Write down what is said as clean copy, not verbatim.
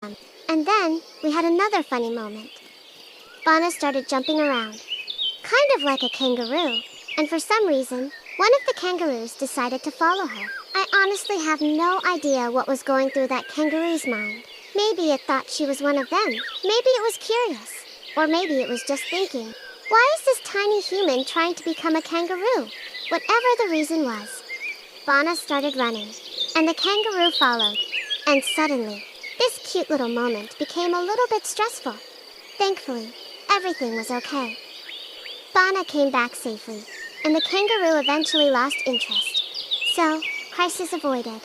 And then, we had another funny moment. Fauna started jumping around, kind of like a kangaroo, and for some reason, one of the kangaroos decided to follow her. I honestly have no idea what was going through that kangaroo's mind. Maybe it thought she was one of them. Maybe it was curious. Or maybe it was just thinking, why is this tiny human trying to become a kangaroo? Whatever the reason was, Fauna started running, and the kangaroo followed. And suddenly, this cute little moment became a little bit stressful. Thankfully, everything was okay. Fauna came back safely, and the kangaroo eventually lost interest. So, crisis avoided.